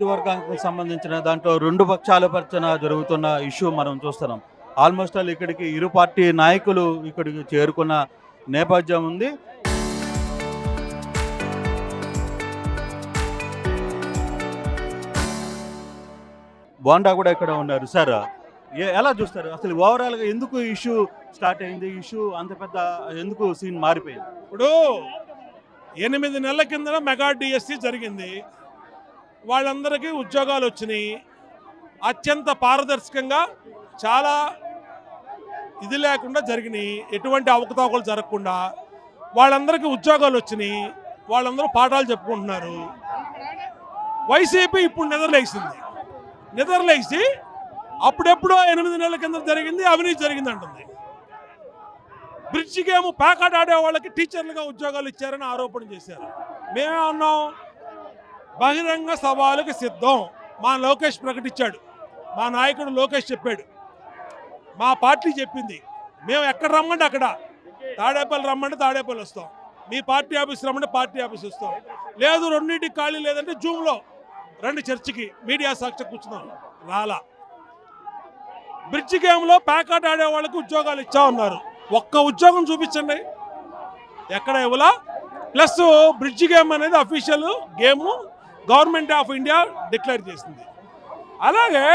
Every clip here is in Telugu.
వర్గానికి సంబంధించిన దాంట్లో రెండు పక్షాల పర్చన జరుగుతున్న ఇష్యూ మనం చూస్తున్నాం. ఆల్మోస్ట్ ఆల్ ఇక్కడికి ఇరు పార్టీ నాయకులు ఇక్కడికి చేరుకున్న నేపథ్యం ఉంది. బోండా కూడా ఇక్కడ ఉన్నారు. సార్, ఎలా చూస్తారు అసలు ఓవరాల్గా ఎందుకు ఇష్యూ స్టార్ట్ అయింది? ఇష్యూ అంత పెద్ద ఎందుకు సీన్ మారిపోయింది? ఇప్పుడు 8 నెలల కింద మెగా డిఎస్సి జరిగింది. వాళ్ళందరికీ ఉద్యోగాలు వచ్చినాయి. అత్యంత పారదర్శకంగా చాలా ఇది లేకుండా జరిగినాయి. ఎటువంటి అవకతవకలు జరగకుండా వాళ్ళందరికీ ఉద్యోగాలు వచ్చినాయి. వాళ్ళందరూ పాఠాలు చెప్పుకుంటున్నారు. వైసీపీ ఇప్పుడు నిద్రలేసి అప్పుడెప్పుడో 8 నెలల కింద జరిగింది అవినీతి జరిగింది అంటుంది. బ్రిడ్జి గేమ్ ప్యాకెట్ ఆడే వాళ్ళకి టీచర్లుగా ఉద్యోగాలు ఇచ్చారని ఆరోపణ చేశారు. మేమే అన్నాం, బహిరంగ సవాలుకి సిద్ధం. మా లోకేష్ ప్రకటించాడు, మా నాయకుడు లోకేష్ చెప్పాడు, మా పార్టీ చెప్పింది. మేము ఎక్కడ రమ్మంటే అక్కడ, తాడేపల్లి రమ్మంటే తాడేపల్లి వస్తాం, మీ పార్టీ ఆఫీస్ రమ్మంటే పార్టీ ఆఫీస్ వస్తాం, లేదు రెండింటికి ఖాళీ లేదంటే జూమ్లో రెండు చర్చికి మీడియా సాక్షి కూర్చున్నాం. రాలా. బ్రిడ్జి గేమ్లో ప్యాకెట్ ఆడే వాళ్ళకి ఉద్యోగాలు ఇచ్చా ఉన్నారు. ఒక్క ఉద్యోగం చూపించండి, ఎక్కడ ఇవ్వలా. ప్లస్ బ్రిడ్జి గేమ్ అనేది official game, government of India declare చేసింది. అలాగే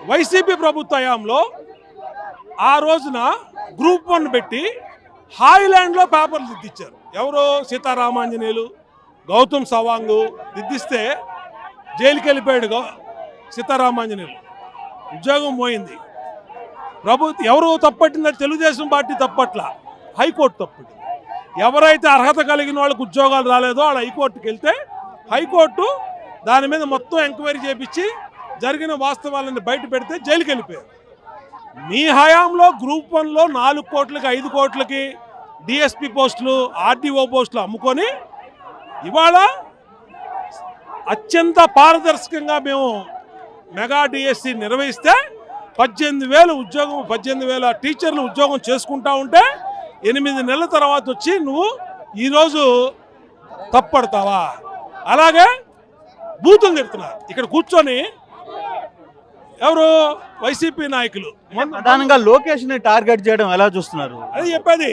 వైసీపీ ప్రభుత్వ హయాంలో ఆ రోజున గ్రూప్ 1 పెట్టి హాయిలాండ్లో పేపర్లు దిద్దిచ్చారు. ఎవరు? సీతారామాంజనేయులు, గౌతమ్ సవాంగ్ దిద్దిస్తే జైలుకి వెళ్ళిపోయాడు సీతారామాంజనేయులు. ఉద్యోగం పోయింది. ఎవరు తప్పట్టిందంటే తెలుగుదేశం పార్టీ తప్పట్ల, హైకోర్టు తప్పట్టింది. ఎవరైతే అర్హత కలిగిన వాళ్ళకి ఉద్యోగాలు రాలేదో వాళ్ళు హైకోర్టుకి వెళ్తే హైకోర్టు దాని మీద మొత్తం ఎంక్వైరీ చేపించి జరిగిన వాస్తవాలను బయట పెడితే జైలుకి వెళ్ళిపోయారు. మీ హయాంలో గ్రూప్ 1లో 4 కోట్లకి 5 కోట్లకి డిఎస్పీ పోస్టులు, ఆర్డీఓ పోస్టులు అమ్ముకొని ఇవాళ అత్యంత పారదర్శకంగా మేము మెగా డిఎస్సి నిర్వహిస్తే 18,000 ఉద్యోగం, 18,000 టీచర్లు ఉద్యోగం చేసుకుంటా ఉంటే 8 నెలల తర్వాత వచ్చి నువ్వు ఈరోజు తప్పడతావా? అలాగే బూతులు తిడుతున్నారు ఇక్కడ కూర్చొని ఎవరు? వైసీపీ నాయకులు. ప్రధానంగా లోకేష్ ని టార్గెట్ చేయడం ఎలా చూస్తున్నారు? అది చెప్పేది.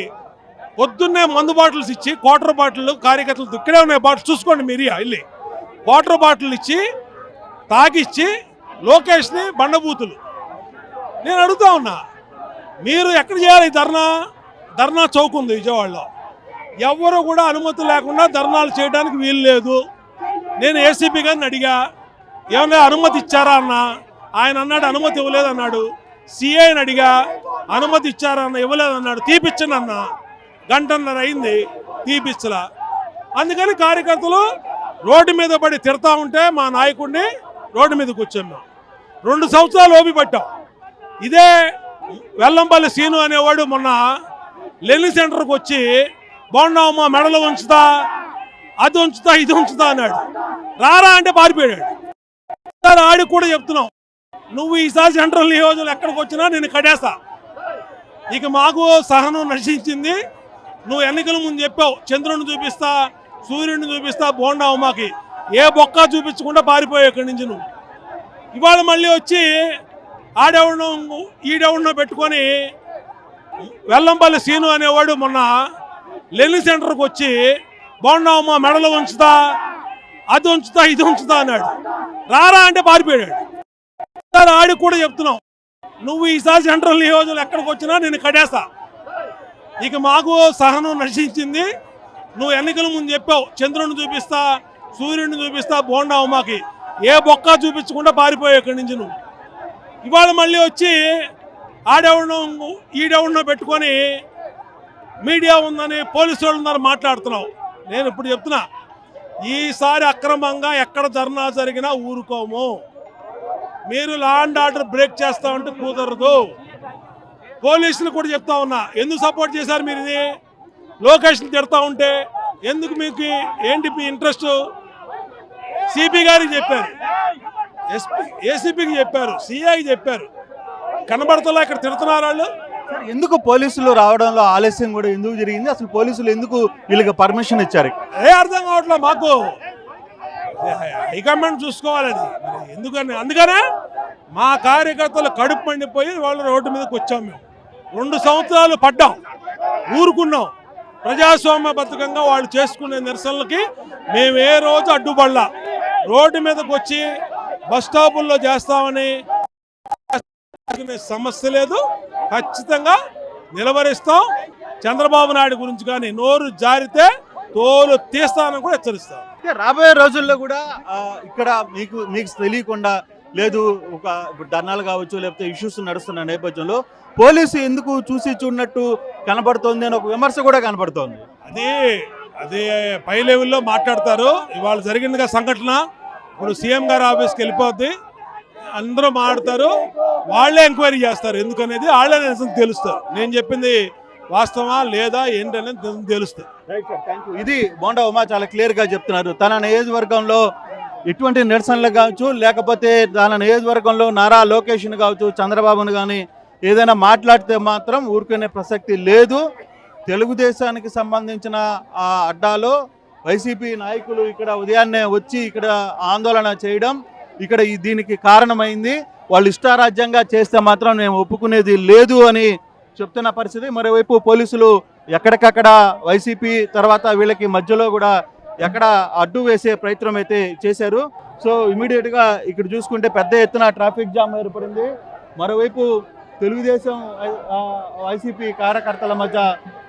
పొద్దున్నే మందు బాటిల్స్ ఇచ్చి, క్వార్టర్ బాటిల్ కార్యకర్తలు ఇక్కడే ఉన్నాయి, బాటిల్స్ చూసుకోండి మీరు వెళ్ళి, క్వార్టర్ బాటిల్ ఇచ్చి తాగిచ్చి లోకేష్ని బండబూతులు. నేను అడుగుతా ఉన్నా, మీరు ఎక్కడ చేయాలి ధర్నా చౌక్ ఉంది విజయవాడలో. ఎవరు కూడా అనుమతి లేకుండా ధర్నాలు చేయడానికి వీలు లేదు. నేను ఏసీపీ గారిని అడిగా, ఏమన్నా అనుమతి ఇచ్చారా అన్న. ఆయన అన్నాడు అనుమతి ఇవ్వలేదు అన్నాడు. సిఐని అడిగా, అనుమతి ఇచ్చారా అన్న, ఇవ్వలేదు అన్నాడు. తీపిచ్చండి అన్న, గంటన్నర అయింది, తీపిచ్చలా. అందుకని కార్యకర్తలు రోడ్డు మీద పడి తిడతా ఉంటే మా నాయకుడిని రోడ్డు మీద కూర్చున్నాం. 2 సంవత్సరాలు ఓపి పట్టాం. ఇదే వెల్లంపల్లి సీను అనేవాడు మొన్న లెనిన్ సెంటర్కి వచ్చి బోండావమ్మ మెడలు ఉంచుతా, అది ఉంచుతా, ఇది ఉంచుతా అన్నాడు. రారా అంటే పారిపోయాడు. ఆడికి కూడా చెప్తున్నాం, నువ్వు ఈసారి సెంట్రల్ నియోజకవర్గం ఎక్కడికి వచ్చినా నేను కడేస్తా. ఇక మాకు సహనం నశించింది. నువ్వు ఎన్నికల ముందు చెప్పావు, చంద్రుడిని చూపిస్తా, సూర్యుడిని చూపిస్తా, బోండావమ్మకి ఏ బొక్క చూపించకుండా పారిపోయావు ఇక్కడి నుంచి నువ్వు. ఇవాళ మళ్ళీ వచ్చి ఆడెవడో ఈడెవడో పెట్టుకొని వెల్లంపల్లి సీను అనేవాడు మొన్న లెనిన్ సెంటర్కి వచ్చి బోండావమ్మ మెడలు ఉంచుతా, అది ఉంచుతా, ఇది ఉంచుతా అన్నాడు. రారా అంటే పారిపోయాడు. ఆడికి కూడా చెప్తున్నాం, నువ్వు ఈసారి సెంట్రల్ నియోజకవర్గం ఎక్కడికి వచ్చినా నేను కడేస్తా. ఇక మాకు సహనం నశించింది. నువ్వు ఎన్నికల ముందు చెప్పావు, చంద్రుడిని చూపిస్తా, సూర్యుడిని చూపిస్తా, బోండావమ్మకి ఏ బొక్క చూపించకుండా పారిపోయావు ఇక్కడి నుంచి నువ్వు. ఇవాళ మళ్ళీ వచ్చి ఆడెవడో ఈడెవడో పెట్టుకొని మీడియా ఉందని, పోలీసు వాళ్ళు ఉన్నారు మాట్లాడుతున్నావు. నేను ఇప్పుడు చెప్తున్నా, ఈసారి అక్రమంగా ఎక్కడ ధర్నా జరిగినా ఊరుకోము. మీరు లా అండ్ ఆర్డర్ బ్రేక్ చేస్తా ఉంటే కుదరదు. పోలీసులు కూడా చెప్తా ఉన్నా, ఎందుకు సపోర్ట్ చేశారు మీరు? ఇది లోకేష్ని తిడతా ఉంటే ఎందుకు? మీకు ఏంటి మీ ఇంట్రెస్ట్? సిపి గారికి చెప్పారు, ఏసీపీకి చెప్పారు, సిఐకి చెప్పారు, కనబడతలా ఇక్కడ తిడుతున్నారు వాళ్ళు. ఎందుకు పోలీసులు రావడంలో ఆలస్యం కూడా ఎందుకు జరిగింది? అసలు పోలీసులు ఎందుకు వీళ్ళకి పర్మిషన్ ఇచ్చారు? అర్థం కావట్లేదు మాకు. హైకమాండ్ చూసుకోవాలి అది మరి అందుకనే మా కార్యకర్తలు కడుపు మండిపోయి వాళ్ళు రోడ్డు మీదకి వచ్చాం. మేము 2 సంవత్సరాలు పడ్డాం, ఊరుకున్నాం. ప్రజాస్వామ్యబద్ధంగా వాళ్ళు చేసుకునే నిరసనలకి మేము ఏ రోజు అడ్డుపడలా. రోడ్డు మీదకి వచ్చి బస్ స్టాపుల్లో చేస్తామని సమస్య లేదు, ఖచ్చితంగా నిలవరిస్తాం. చంద్రబాబు నాయుడు గురించి కానీ నోరు జారితే తోలు తీస్తానని కూడా హెచ్చరిస్తాం. రాబోయే రోజుల్లో కూడా ఇక్కడ మీకు తెలియకుండా లేదు ఒక ధర్నాలు కావచ్చు లేకపోతే ఇష్యూస్ నడుస్తున్న నేపథ్యంలో పోలీసు ఎందుకు చూసి చూడనట్టు కనబడుతోంది అని ఒక విమర్శ కూడా కనబడుతోంది. అదే పై లెవెల్లో మాట్లాడతారు. ఇవాళ జరిగిందిగా సంఘటన, ఇప్పుడు సీఎం గారి ఆఫీస్కి వెళ్ళిపోద్ది, అందరూ మాట్లాడతారు, వాళ్ళే ఎంక్వైరీ చేస్తారు. ఎందుకనేది వాళ్ళే నిజం తెలుస్తారు. నేను చెప్పింది వాస్తవా లేదా ఏంటనేది నిజం తెలుస్తుంది. ఇది బోండా ఉమా చాలా క్లియర్గా చెప్తున్నారు. తన నియోజకవర్గంలో ఎటువంటి నిరసనలు కావచ్చు లేకపోతే తన నియోజకవర్గంలో నారా లోకేష్ని కావచ్చు చంద్రబాబును కానీ ఏదైనా మాట్లాడితే మాత్రం ఊరుకునే ప్రసక్తి లేదు. తెలుగుదేశానికి సంబంధించిన ఆ అడ్డాలో వైసీపీ నాయకులు ఇక్కడ ఉదయాన్నే వచ్చి ఇక్కడ ఆందోళన చేయడం ఇక్కడ దీనికి కారణమైంది. వాళ్ళు ఇష్టారాజ్యంగా చేస్తే మాత్రం మేము ఒప్పుకునేది లేదు అని చెప్తున్న పరిస్థితి. మరోవైపు పోలీసులు ఎక్కడికక్కడ వైసీపీ తర్వాత వీళ్ళకి మధ్యలో కూడా ఎక్కడ అడ్డు వేసే ప్రయత్నం అయితే చేశారు. సో ఇమీడియట్గా ఇక్కడ చూసుకుంటే పెద్ద ఎత్తున ట్రాఫిక్ జామ్ ఏర్పడింది. మరోవైపు తెలుగుదేశం వైసీపీ కార్యకర్తల మధ్య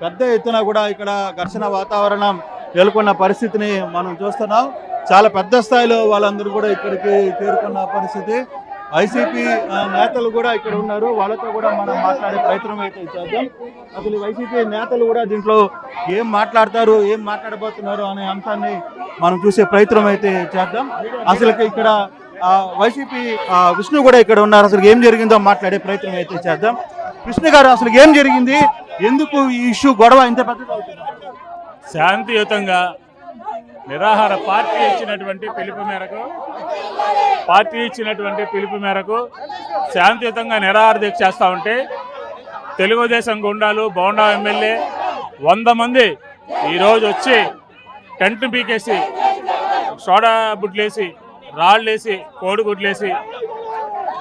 పెద్ద ఎత్తున కూడా ఇక్కడ ఘర్షణ వాతావరణం నెలకొన్న పరిస్థితిని మనం చూస్తున్నాం. చాలా పెద్ద స్థాయిలో వాళ్ళందరూ కూడా ఇక్కడికి చేరుకున్న పరిస్థితి. వైసీపీ నేతలు కూడా ఇక్కడ ఉన్నారు, వాళ్ళతో కూడా మనం మాట్లాడే ప్రయత్నం అయితే చేద్దాం. అసలు వైసీపీ నేతలు కూడా దీంట్లో ఏం మాట్లాడతారు, ఏం మాట్లాడబోతున్నారు అనే అంశాన్ని మనం చూసే ప్రయత్నం అయితే చేద్దాం. అసలు ఇక్కడ వైసీపీ విష్ణు కూడా ఇక్కడ ఉన్నారు. అసలు ఏం జరిగిందో మాట్లాడే ప్రయత్నం అయితే చేద్దాం. విష్ణు గారు, అసలు ఏం జరిగింది, ఎందుకు ఈ ఇష్యూ గొడవ ఇంత పెద్దది అవుతుంది? శాంతియుతంగా నిరాహార పార్టీ ఇచ్చినటువంటి పిలుపు మేరకు శాంతియుతంగా నిరాహార దీక్ష చేస్తూ ఉంటే తెలుగుదేశం గుండాలు బోండా ఎమ్మెల్యే 100 మంది ఈరోజు వచ్చి టెంట్ పీకేసి సోడా బుడ్లేసి రాళ్ళేసి కోడిగుడ్లేసి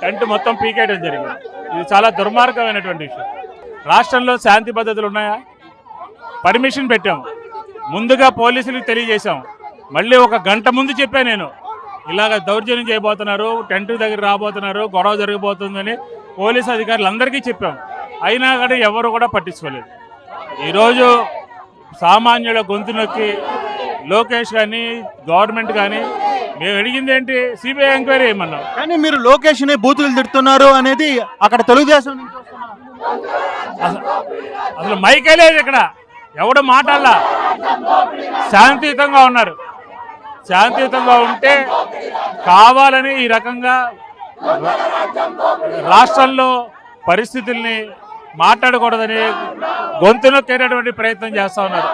టెంట్ మొత్తం పీకేయడం జరిగింది. ఇది చాలా దుర్మార్గమైనటువంటి విషయం. రాష్ట్రంలో శాంతి పద్ధతులు ఉన్నాయా? పర్మిషన్ పెట్టాం, ముందుగా పోలీసులకు తెలియజేశాం, మళ్ళీ 1 గంట ముందు చెప్పా నేను ఇలాగ దౌర్జన్యం చేయబోతున్నారు, టెంట్ దగ్గర రాబోతున్నారు, గొడవ జరగబోతుందని పోలీసు అధికారులందరికీ చెప్పాం. అయినా కానీ ఎవరు కూడా పట్టించుకోలేదు. ఈరోజు సామాన్యుల గొంతు నొక్కి లోకేష్ కానీ గవర్నమెంట్ కానీ మేము అడిగింది ఏంటి, సిబిఐ ఎంక్వైరీ చేయమన్నాం. కానీ మీరు లోకేష్ని బూతులు తిడుతున్నారు అనేది అక్కడ తెలుగుదేశం నుంచి అసలు మైకే లేదు, ఇక్కడ ఎవడు మాట్లాడలా. శాంతియుతంగా ఉన్నారు. శాంతియుతంగా ఉంటే కావాలని ఈ రకంగా రాష్ట్రంలో పరిస్థితుల్ని మాట్లాడకూడదని గొంతు నొక్కేటటువంటి ప్రయత్నం చేస్తూ ఉన్నారు.